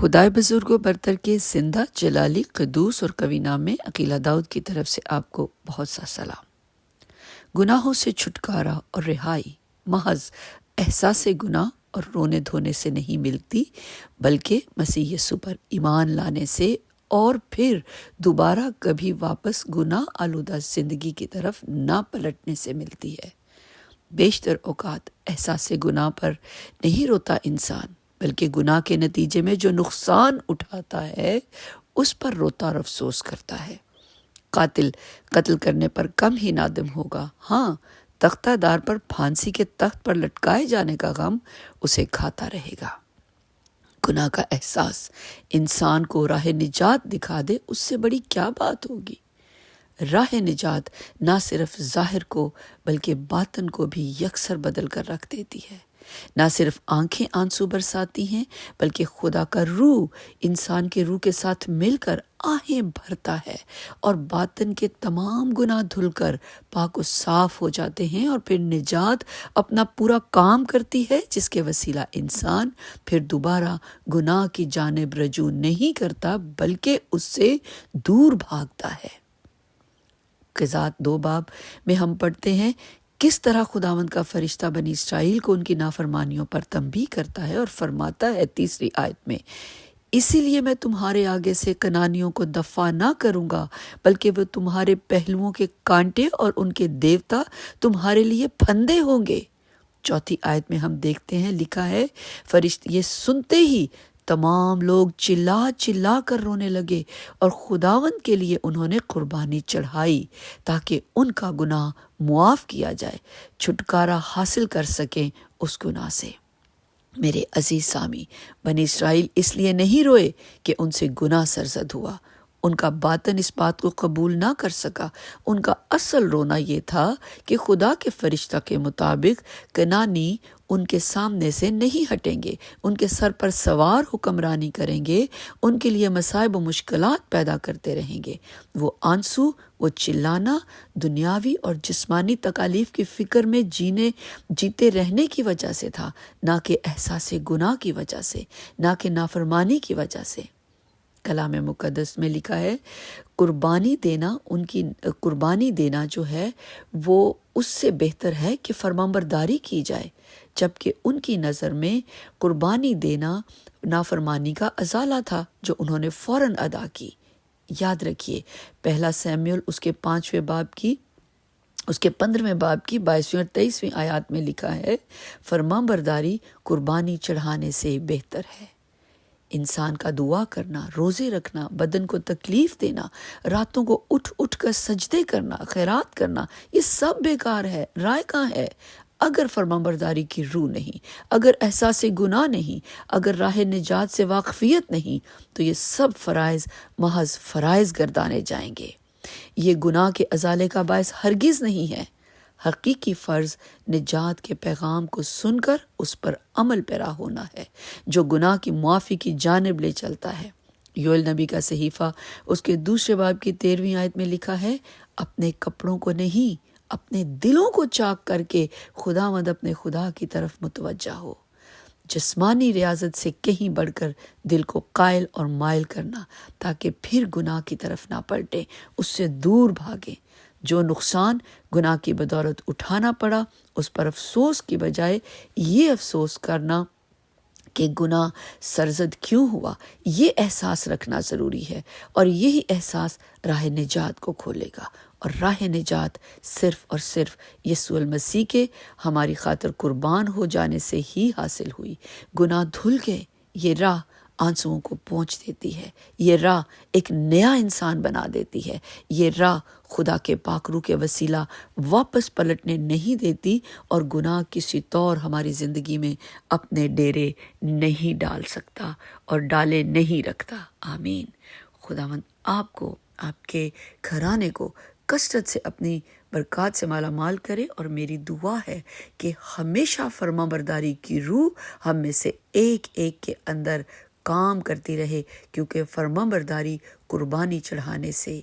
خدائے بزرگ و برتر کے زندہ جلالی قدوس اور کوی نامے عقیلہ داؤد کی طرف سے آپ کو بہت سا سلام۔ گناہوں سے چھٹکارا اور رہائی محض احساس گناہ اور رونے دھونے سے نہیں ملتی، بلکہ مسیح یسوع پر ایمان لانے سے اور پھر دوبارہ کبھی واپس گناہ آلودہ زندگی کی طرف نہ پلٹنے سے ملتی ہے۔ بیشتر اوقات احساس گناہ پر نہیں روتا انسان، بلکہ گناہ کے نتیجے میں جو نقصان اٹھاتا ہے اس پر روتا اور افسوس کرتا ہے۔ قاتل قتل کرنے پر کم ہی نادم ہوگا، ہاں تختہ دار پر پھانسی کے تخت پر لٹکائے جانے کا غم اسے کھاتا رہے گا۔ گناہ کا احساس انسان کو راہ نجات دکھا دے، اس سے بڑی کیا بات ہوگی۔ راہ نجات نہ صرف ظاہر کو بلکہ باطن کو بھی یکسر بدل کر رکھ دیتی ہے۔ نہ صرف آنکھیں آنسو برساتی ہیں، بلکہ خدا کا روح انسان کے روح کے ساتھ مل کر آہیں بھرتا ہے اور باطن کے تمام گناہ دھل کر پاک و صاف ہو جاتے ہیں، اور پھر نجات اپنا پورا کام کرتی ہے، جس کے وسیلہ انسان پھر دوبارہ گناہ کی جانب رجوع نہیں کرتا بلکہ اس سے دور بھاگتا ہے۔ قضات 2 باب میں ہم پڑھتے ہیں کس طرح خداوند کا فرشتہ بنی اسرائیل کو ان کی نافرمانیوں پر تنبیہ کرتا ہے اور فرماتا ہے 3 آیت میں، اسی لیے میں تمہارے آگے سے کنانیوں کو دفع نہ کروں گا، بلکہ وہ تمہارے پہلوؤں کے کانٹے اور ان کے دیوتا تمہارے لیے پھندے ہوں گے۔ 4 آیت میں ہم دیکھتے ہیں لکھا ہے، فرشتے یہ سنتے ہی تمام لوگ چلا چلا کر رونے لگے، اور خداوند کے لیے انہوں نے قربانی چڑھائی تاکہ ان کا گناہ معاف کیا جائے، چھٹکارا حاصل کر سکیں اس گناہ سے۔ میرے عزیز سامی، بنی اسرائیل اس لیے نہیں روئے کہ ان سے گناہ سرزد ہوا، ان کا باطن اس بات کو قبول نہ کر سکا۔ ان کا اصل رونا یہ تھا کہ خدا کے فرشتہ کے مطابق کنانی ان کے سامنے سے نہیں ہٹیں گے، ان کے سر پر سوار حکمرانی کریں گے، ان کے لیے مصائب و مشکلات پیدا کرتے رہیں گے۔ وہ آنسو، وہ چلانا دنیاوی اور جسمانی تکالیف کی فکر میں جیتے رہنے کی وجہ سے تھا، نہ کہ احساس گناہ کی وجہ سے، نہ کہ نافرمانی کی وجہ سے۔ کلام مقدس میں لکھا ہے، قربانی دینا جو ہے وہ اس سے بہتر ہے کہ فرمانبرداری کی جائے، جبکہ ان کی نظر میں قربانی دینا نافرمانی کا ازالہ تھا جو انہوں نے فوراً ادا کی۔ یاد رکھیے 1 سیموئیل اس کے 15ویں باب کی 22ویں اور 23ویں آیات میں لکھا ہے، فرمانبرداری قربانی چڑھانے سے بہتر ہے۔ انسان کا دعا کرنا، روزے رکھنا، بدن کو تکلیف دینا، راتوں کو اٹھ اٹھ کر سجدے کرنا، خیرات کرنا، یہ سب بیکار ہے، رائے کہاں ہے؟ اگر فرمانبرداری کی روح نہیں، اگر احساس گناہ نہیں، اگر راہ نجات سے واقفیت نہیں، تو یہ سب فرائض محض فرائض گردانے جائیں گے۔ یہ گناہ کے ازالے کا باعث ہرگز نہیں ہے۔ حقیقی فرض نجات کے پیغام کو سن کر اس پر عمل پیرا ہونا ہے، جو گناہ کی معافی کی جانب لے چلتا ہے۔ یوئیل نبی کا صحیفہ اس کے 2 باب کی 13ویں آیت میں لکھا ہے، اپنے کپڑوں کو نہیں اپنے دلوں کو چاک کر کے خداوند اپنے خدا کی طرف متوجہ ہو۔ جسمانی ریاضت سے کہیں بڑھ کر دل کو قائل اور مائل کرنا، تاکہ پھر گناہ کی طرف نہ پلٹیں، اس سے دور بھاگیں۔ جو نقصان گناہ کی بدولت اٹھانا پڑا، اس پر افسوس کی بجائے یہ افسوس کرنا کہ گناہ سرزد کیوں ہوا، یہ احساس رکھنا ضروری ہے، اور یہی احساس راہ نجات کو کھولے گا، اور راہ نجات صرف اور صرف یسوع المسیح کے ہماری خاطر قربان ہو جانے سے ہی حاصل ہوئی۔ گناہ دھل گئے، یہ راہ آنسوؤں کو پہنچ دیتی ہے، یہ راہ ایک نیا انسان بنا دیتی ہے، یہ راہ خدا کے پاک روح کے وسیلہ واپس پلٹنے نہیں دیتی، اور گناہ کسی طور ہماری زندگی میں اپنے ڈیرے نہیں ڈال سکتا اور ڈالے نہیں رکھتا۔ آمین۔ خداوند آپ کو، آپ کے گھرانے کو کثرت سے اپنی برکات سے مالا مال کرے، اور میری دعا ہے کہ ہمیشہ فرمانبرداری کی روح ہم میں سے ایک ایک کے اندر کام کرتی رہے، کیونکہ فرمانبرداری قربانی چڑھانے سے